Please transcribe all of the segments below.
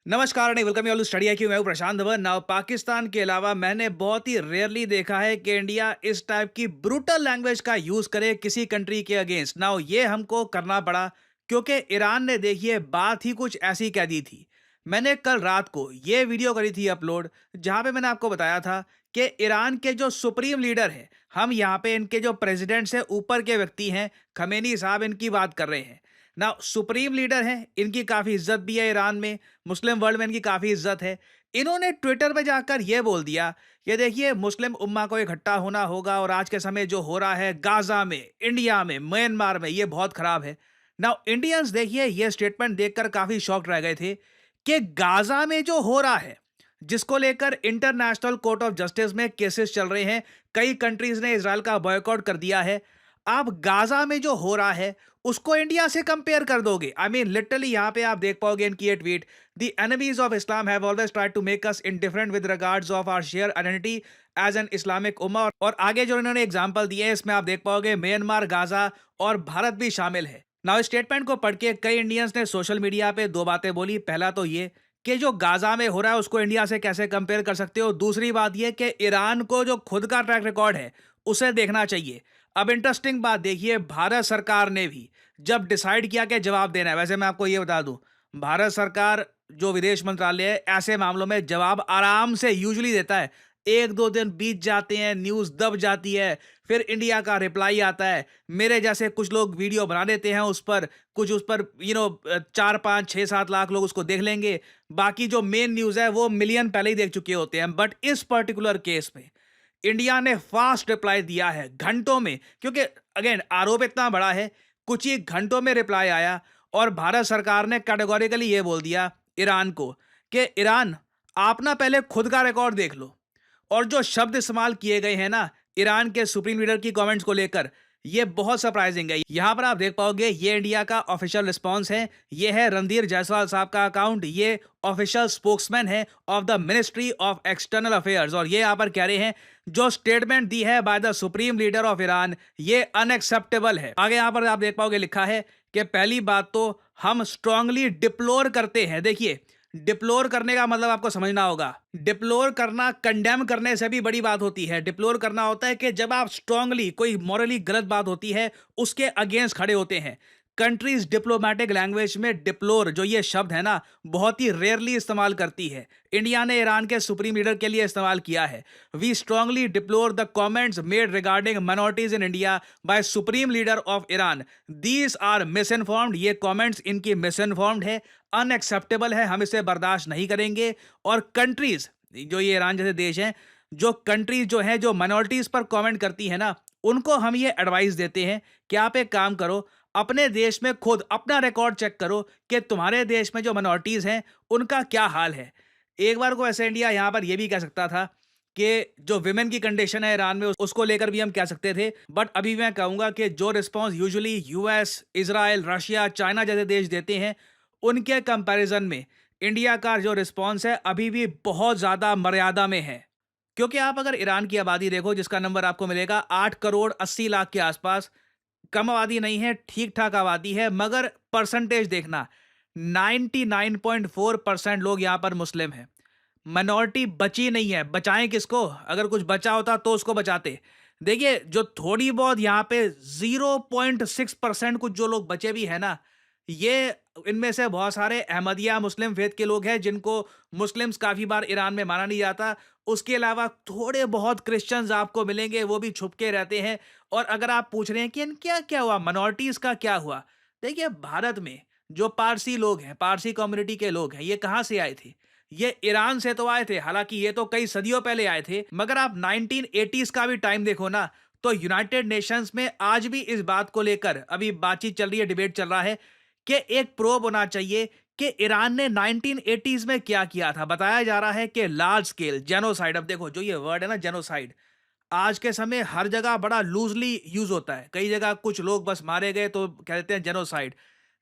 नमस्कार and welcome you all to Study IQ. मैं हूं प्रशांत धवन। नाउ पाकिस्तान के अलावा मैंने बहुत ही रेयरली देखा है कि इंडिया इस टाइप की ब्रूटल लैंग्वेज का यूज करे किसी कंट्री के अगेंस्ट। नाउ ये हमको करना पड़ा क्योंकि ईरान ने देखिए बात ही कुछ ऐसी कह दी थी। मैंने कल रात को ये वीडियो करी थी अपलोड, जहां पे मैंने आपको बताया था कि ईरान के जो सुप्रीम लीडर है, हम यहाँ पे इनके जो प्रेसिडेंट से ऊपर के व्यक्ति हैं, खमेनी साहब, इनकी बात कर रहे हैं ना। सुप्रीम लीडर हैं, इनकी काफ़ी इज्जत भी है ईरान में, मुस्लिम वर्ल्ड में इनकी काफ़ी इज्जत है। इन्होंने ट्विटर पे जाकर ये बोल दिया कि देखिए मुस्लिम उम्मा को इकट्ठा होना होगा और आज के समय जो हो रहा है गाज़ा में, इंडिया में, म्यांमार में, ये बहुत ख़राब है। नाउ इंडियंस देखिए ये स्टेटमेंट देखकर काफ़ी शॉक्ड रह गए थे कि गाज़ा में जो हो रहा है, जिसको लेकर इंटरनेशनल कोर्ट ऑफ जस्टिस में केसेस चल रहे हैं, कई कंट्रीज़ ने इज़राइल का बॉयकॉट कर दिया है। आप गाज़ा में जो हो रहा है उसको इंडिया से कंपेयर कर दोगे। आई मीन लिटरली यहाँ पे आप देख पाओगे इनकी ये tweet, the enemies of Islam have always tried to make us indifferent with regards of our share identity as an Islamic उम्मा। और आगे जो इन्होंने एग्जांपल दिए हैं इसमें आप देख पाओगे म्यांमार, गाजा और भारत भी शामिल है। नाउ स्टेटमेंट को पढ़ के कई इंडियंस ने सोशल मीडिया पे दो बातें बोली। पहला तो ये कि जो गाजा में हो रहा है उसको इंडिया से कैसे कंपेयर कर सकते हो। दूसरी बात ये कि ईरान को जो खुद का ट्रैक रिकॉर्ड है उसे देखना चाहिए। अब इंटरेस्टिंग बात देखिए, भारत सरकार ने भी जब डिसाइड किया कि जवाब देना है, वैसे मैं आपको ये बता दूं, भारत सरकार जो विदेश मंत्रालय है ऐसे मामलों में जवाब आराम से यूजुअली देता है। एक दो दिन बीत जाते हैं, न्यूज़ दब जाती है, फिर इंडिया का रिप्लाई आता है। मेरे जैसे कुछ लोग वीडियो बना देते हैं उस पर, कुछ उस पर 4 5 6 7 लाख लोग उसको देख लेंगे। बाकी जो मेन न्यूज़ है वो मिलियन पहले ही देख चुके होते हैं। बट इस पर्टिकुलर केस में इंडिया ने फास्ट रिप्लाई दिया है घंटों में, क्योंकि अगेन आरोप इतना बड़ा है। कुछ ही घंटों में रिप्लाई आया और भारत सरकार ने कैटेगोरिकली ये बोल दिया ईरान को कि ईरान, आप ना पहले खुद का रिकॉर्ड देख लो। और जो शब्द इस्तेमाल किए गए हैं ना ईरान के सुप्रीम लीडर की कमेंट्स को लेकर, ये बहुत सरप्राइजिंग है। यहां पर आप देख पाओगे ये इंडिया का ऑफिशियल रिस्पांस है। ये है रणधीर जायसवाल साहब का अकाउंट, ये ऑफिशियल स्पोक्समैन है of the ministry of external affairs, और ये यहां पर कह रहे हैं जो स्टेटमेंट दी है by the supreme leader of Iran ये अनएक्सेप्टेबल है। आगे यहां पर आप देख पाओगे लिखा है कि पहली बात तो हम स्ट्रांगली डिप्लोर करते हैं। देखिए, डिप्लोर करने का मतलब आपको समझना होगा। डिप्लोर करना कंडेम करने से भी बड़ी बात होती है। डिप्लोर करना होता है कि जब आप स्ट्रांगली कोई मॉरली गलत बात होती है उसके अगेंस्ट खड़े होते हैं। कंट्रीज डिप्लोमेटिक लैंग्वेज में डिप्लोर जो ये शब्द है ना बहुत ही रेयरली इस्तेमाल करती है। इंडिया ने ईरान के सुप्रीम लीडर के लिए इस्तेमाल किया है। We strongly deplore the comments made regarding minorities in India by supreme leader of Iran. These are misinformed, ये कमेंट्स इनकी मिस इन्फॉर्म्ड है, अनएक्सेप्टेबल है, हम इसे बर्दाश्त नहीं करेंगे। और कंट्रीज जो ये ईरान जैसे देश हैं, जो कंट्रीज जो है जो माइनॉरिटीज पर कमेंट करती है ना, उनको हम ये एडवाइस देते हैं कि आप एक काम करो, अपने देश में खुद अपना रिकॉर्ड चेक करो कि तुम्हारे देश में जो माइनॉरिटीज हैं उनका क्या हाल है। एक बार को ऐसे इंडिया यहां पर यह भी कह सकता था कि जो विमेन की कंडीशन है ईरान में उसको लेकर भी हम कह सकते थे। बट अभी मैं कहूंगा कि जो response usually US, Israel, Russia, China जैसे देश देते हैं उनके कंपैरिजन में इंडिया का जो रिस्पांस है अभी भी बहुत ज़्यादा मर्यादा में है। क्योंकि आप अगर ईरान की आबादी देखो जिसका नंबर आपको मिलेगा 8 करोड़ 80 लाख के आसपास, कम आबादी नहीं है, ठीक ठाक आबादी है। मगर परसेंटेज देखना, 99.4% लोग यहाँ पर मुस्लिम हैं। माइनॉरिटी बची नहीं है, बचाएं किसको? अगर कुछ बचा होता तो उसको बचाते। देखिए जो थोड़ी बहुत यहाँ पे 0.6% कुछ जो लोग बचे भी है ना, ये इनमें से बहुत सारे अहमदिया मुस्लिम फेथ के लोग हैं जिनको मुस्लिम्स काफ़ी बार ईरान में माना नहीं जाता। उसके अलावा थोड़े बहुत क्रिश्चियंस आपको मिलेंगे, वो भी छुप के रहते हैं। और अगर आप पूछ रहे हैं कि इनका क्या हुआ, माइनॉरिटीज़ का क्या हुआ, देखिए भारत में जो पारसी लोग हैं, पारसी कम्युनिटी के लोग हैं, ये कहाँ से आए थे? ये ईरान से तो आए थे, हालांकि ये तो कई सदियों पहले आए थे। मगर आप 1980s का भी टाइम देखो ना, तो यूनाइटेड नेशंस में आज भी इस बात को लेकर अभी बातचीत चल रही है, डिबेट चल रहा है कि एक प्रोब होना चाहिए कि ईरान ने 1980s में क्या किया था। बताया जा रहा है कि लार्ज स्केल जेनोसाइड, अब देखो जो ये वर्ड है ना जेनोसाइड, आज के समय हर जगह बड़ा लूजली यूज होता है। कई जगह कुछ लोग बस मारे गए तो कहते हैं जेनोसाइड।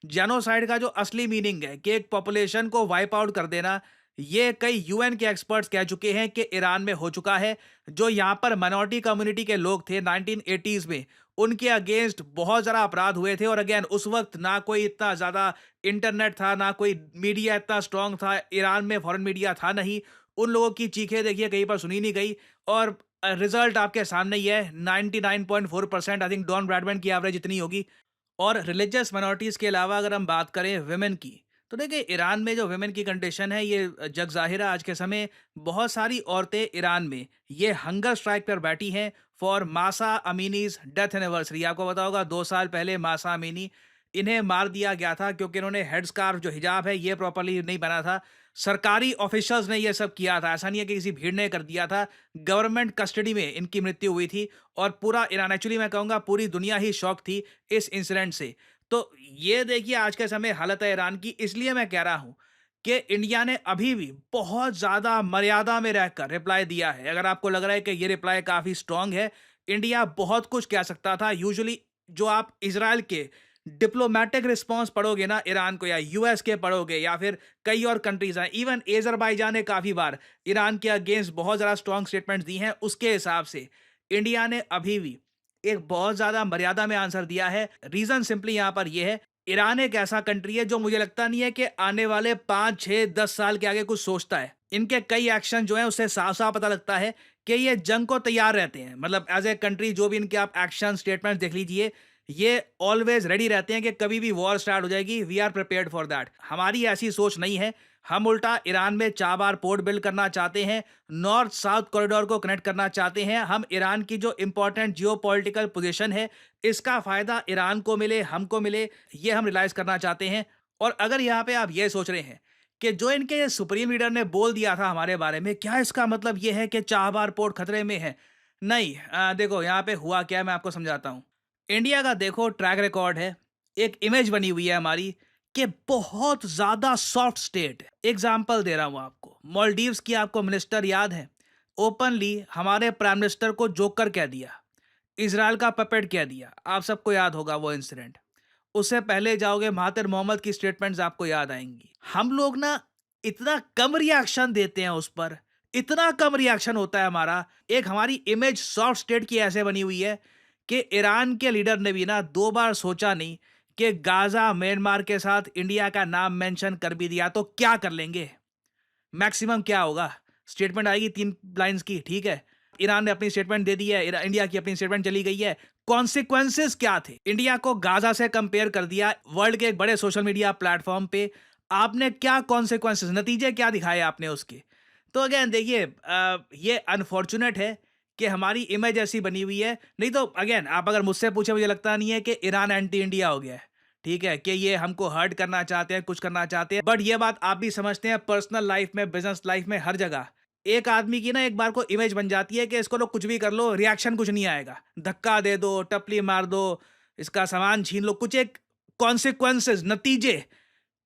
जेनोसाइड का जो असली मीनिंग है कि एक पॉपुलेशन को वाइप आउट कर देना, ये कई यूएन के एक्सपर्ट्स कह चुके हैं कि ईरान में हो चुका है। जो यहाँ पर माइनॉरिटी कम्युनिटी के लोग थे 1980s में, उनके अगेंस्ट बहुत ज़्यादा अपराध हुए थे। और अगेन उस वक्त ना कोई इतना ज़्यादा इंटरनेट था, ना कोई मीडिया इतना स्ट्रांग था। ईरान में फॉरेन मीडिया था नहीं। उन लोगों की चीखें देखिए कहीं पर सुनी नहीं गई। और रिजल्ट आपके सामने ही है, 99.4%। आई थिंक डॉन ब्रैडमैन की एवरेज इतनी होगी। और रिलीजियस माइनॉरिटीज़ के अलावा अगर हम बात करें विमेन की, तो देखिए ईरान में जो विमेन की कंडीशन है ये जग ज़ाहिर है। आज के समय बहुत सारी औरतें ईरान में ये हंगर स्ट्राइक पर बैठी हैं फॉर मासा अमीनीज डेथ एनिवर्सरी। आपको पता होगा 2 साल पहले मासा अमीनी इन्हें मार दिया गया था क्योंकि इन्होंने हेड स्कार्फ जो हिजाब है ये प्रॉपरली नहीं बना था। सरकारी ऑफिशियल्स ने ये सब किया था, ऐसा नहीं है कि किसी भीड़ ने कर दिया था। गवर्नमेंट कस्टडी में इनकी मृत्यु हुई थी। और पूरा ईरान, एक्चुअली मैं कहूँगा पूरी दुनिया ही शॉक थी इस इंसिडेंट से। तो ये देखिए आज के समय हालत है ईरान की। इसलिए मैं कह रहा हूँ कि इंडिया ने अभी भी बहुत ज़्यादा मर्यादा में रहकर रिप्लाई दिया है। अगर आपको लग रहा है कि ये रिप्लाई काफ़ी स्ट्रांग है, इंडिया बहुत कुछ कह सकता था। यूजुअली जो आप इज़राइल के डिप्लोमैटिक रिस्पॉन्स पढ़ोगे ना ईरान को, या यूएस के पढ़ोगे, या फिर कई और कंट्रीज हैं, इवन एजरबाईजान ने काफ़ी बार ईरान के अगेंस्ट बहुत ज़्यादा स्ट्रांग स्टेटमेंट्स दी हैं। उसके हिसाब से इंडिया ने अभी भी एक बहुत ज़्यादा मर्यादा में आंसर दिया है। रीज़न सिंपली यहाँ पर यह है, ईरान एक ऐसा कंट्री है जो मुझे लगता नहीं है कि आने वाले 5, 6, 10 साल के आगे कुछ सोचता है। इनके कई एक्शन जो हैं उससे साफ-साफ पता लगता है कि ये जंग को तैयार रहते हैं। मतलब एज़ ए कंट्री जो भी इनके आप एक्शन स्टेटमेंट देख लीजिए, ये ऑलवेज रेडी रहते हैं कि कभी भी वॉर स्टार्ट हो जाएगी, we are prepared for that. हमारी ऐसी सोच नहीं है। हम उल्टा ईरान में चाबार पोर्ट बिल्ड करना चाहते हैं, नॉर्थ साउथ कॉरिडोर को कनेक्ट करना चाहते हैं। हम ईरान की जो इंपॉर्टेंट जियोपॉलिटिकल पोजीशन है, इसका फायदा ईरान को मिले, हमको मिले, ये हम रियलाइज करना चाहते हैं। और अगर यहाँ पे आप ये सोच रहे हैं कि जो इनके सुप्रीम लीडर ने बोल दिया था हमारे बारे में, क्या इसका मतलब ये है कि चाबहार पोर्ट खतरे में है? नहीं। देखो यहाँ पे हुआ क्या है, मैं आपको समझाता हूँ। इंडिया का देखो ट्रैक रिकॉर्ड है, एक इमेज बनी हुई है हमारी कि बहुत ज्यादा सॉफ्ट स्टेट है। एग्जाम्पल दे रहा हूं आपको, मालदीव्स की आपको मिनिस्टर याद है, ओपनली हमारे प्राइम मिनिस्टर को जोकर कह दिया, इसराइल का पपेट कह दिया। आप सबको याद होगा वो इंसिडेंट। उससे पहले जाओगे महातिर मोहम्मद की स्टेटमेंट्स आपको याद आएंगी। हम लोग ना इतना कम रिएक्शन देते हैं उस पर, इतना कम रिएक्शन होता है हमारा। एक हमारी इमेज सॉफ्ट स्टेट की ऐसे बनी हुई है कि ईरान के लीडर ने भी ना 2 बार सोचा नहीं कि गाजा म्यांमार के साथ इंडिया का नाम मेंशन कर भी दिया तो क्या कर लेंगे। मैक्सिमम क्या होगा, स्टेटमेंट आएगी 3 लाइंस की, ठीक है। ईरान ने अपनी स्टेटमेंट दे दी है, इंडिया की अपनी स्टेटमेंट चली गई है। कॉन्सिक्वेंसेस क्या थे? इंडिया को गाजा से कंपेयर कर दिया वर्ल्ड के एक बड़े सोशल मीडिया प्लेटफॉर्म पे। आपने क्या कॉन्सिक्वेंसेस, नतीजे क्या दिखाए आपने उसके? तो अगेन देखिए, ये अनफॉर्चुनेट है कि हमारी इमेज ऐसी बनी हुई है। नहीं तो अगेन आप अगर मुझसे पूछे, मुझे लगता नहीं है कि ईरान एंटी इंडिया हो गया है, ठीक है, कि ये हमको हर्ट करना चाहते हैं, कुछ करना चाहते हैं। बट ये बात आप भी समझते हैं, पर्सनल लाइफ में, बिजनेस लाइफ में, हर जगह एक आदमी की ना एक बार को इमेज बन जाती है कि इसको लोग कुछ भी कर लो, रिएक्शन कुछ नहीं आएगा। धक्का दे दो, टपली मार दो, इसका सामान छीन लो, कुछ एक कॉन्सिक्वेंसेस, नतीजे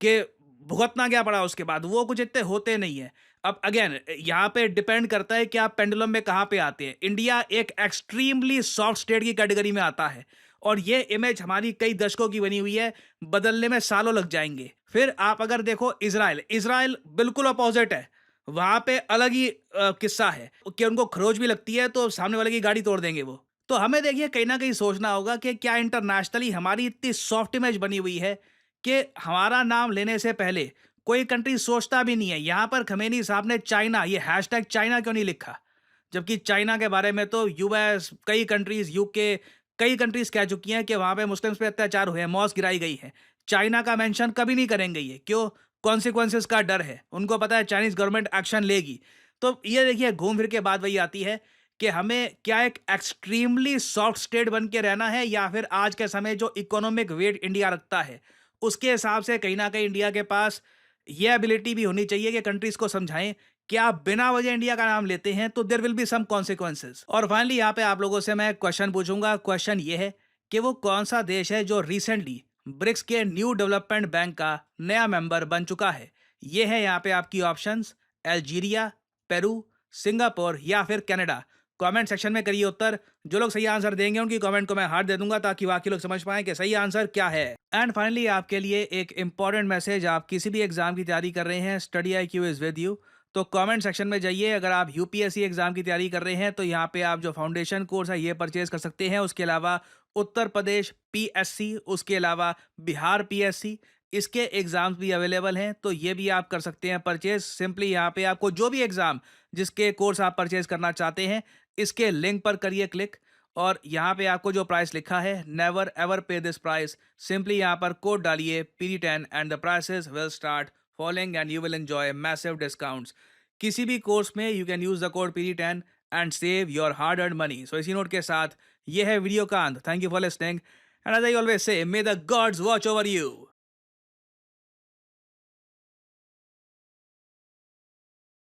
के भुगतना क्या पड़ा उसके बाद, वो कुछ इतने होते नहीं है। अब अगेन यहाँ पे डिपेंड करता है कि आप पेंडुलम में कहाँ पे आते हैं। इंडिया एक एक्सट्रीमली सॉफ्ट स्टेट की कैटेगरी में आता है और ये इमेज हमारी कई दशकों की बनी हुई है, बदलने में सालों लग जाएंगे। फिर आप अगर देखो इजराइल, इजराइल बिल्कुल अपोजिट है। वहां पे अलग ही किस्सा है कि उनको खरोच भी लगती है तो सामने वाले की गाड़ी तोड़ देंगे वो। तो हमें देखिए कहीं ना कहीं सोचना होगा कि क्या इंटरनेशनली हमारी इतनी सॉफ्ट इमेज बनी हुई है कि हमारा नाम लेने से पहले कोई कंट्री सोचता भी नहीं है। यहाँ पर खमेनी साहब ने चाइना, ये हैशटैग चाइना क्यों नहीं लिखा, जबकि चाइना के बारे में तो यूएस, कई कंट्रीज, यूके, कई कंट्रीज कह चुकी हैं कि वहां पे मुस्लिम्स पे अत्याचार हुए हैं, मॉस्क गिराई गई है। चाइना का मेंशन कभी नहीं करेंगे ये, क्यों? कॉन्सिक्वेंसेस का डर है, उनको पता है चाइनीज गवर्नमेंट एक्शन लेगी। तो ये देखिए घूम फिर के बात वही आती है कि हमें क्या एक एक्सट्रीमली सॉफ्ट स्टेट बन के रहना है, या फिर आज के समय जो इकोनॉमिक वेट इंडिया रखता है उसके हिसाब से कहीं ना कहीं इंडिया के पास ये एबिलिटी भी होनी चाहिए कि कंट्रीज को समझाएं कि आप बिना वजह इंडिया का नाम लेते हैं तो there will be some consequences. और फाइनली यहाँ पे आप लोगों से मैं क्वेश्चन पूछूंगा। क्वेश्चन ये है कि वो कौन सा देश है जो रिसेंटली ब्रिक्स के न्यू डेवलपमेंट बैंक का नया मेंबर बन चुका है? ये है यहाँ पे आपकी ऑप्शंस, अल्जीरिया, पेरू, सिंगापुर या फिर कनाडा। कमेंट सेक्शन में करिए उत्तर। जो लोग सही आंसर देंगे उनकी कमेंट को मैं हार्ट दे दूंगा ताकि बाकी लोग समझ पाएं कि सही आंसर क्या है। एंड फाइनली आपके लिए एक इंपॉर्टेंट मैसेज, आप किसी भी एग्जाम की तैयारी कर रहे हैं, study IQ is with you. तो कमेंट सेक्शन में जाइए। अगर आप यूपीएससी एग्जाम की तैयारी कर रहे हैं तो यहाँ पे आप जो फाउंडेशन कोर्स है ये परचेज कर सकते हैं। उसके अलावा उत्तर प्रदेश PSC, उसके अलावा बिहार PSC, इसके एग्जाम्स भी अवेलेबल हैं, तो ये भी आप कर सकते हैं परचेज। सिंपली यहाँ पे आपको जो भी एग्जाम जिसके कोर्स आप परचेज करना चाहते हैं, इसके लिंक पर करिए क्लिक, और यहाँ पे आपको जो प्राइस लिखा है, never ever pay this price, simply यहाँ पर कोड डालिए PD10 and the prices will start following and you will enjoy massive discounts. किसी भी कोर्स में you can use the code PD10 and save your hard earned money. So इसी note के साथ ये है वीडियो का अंत। Thank you for listening and as I always say, may the gods watch over you.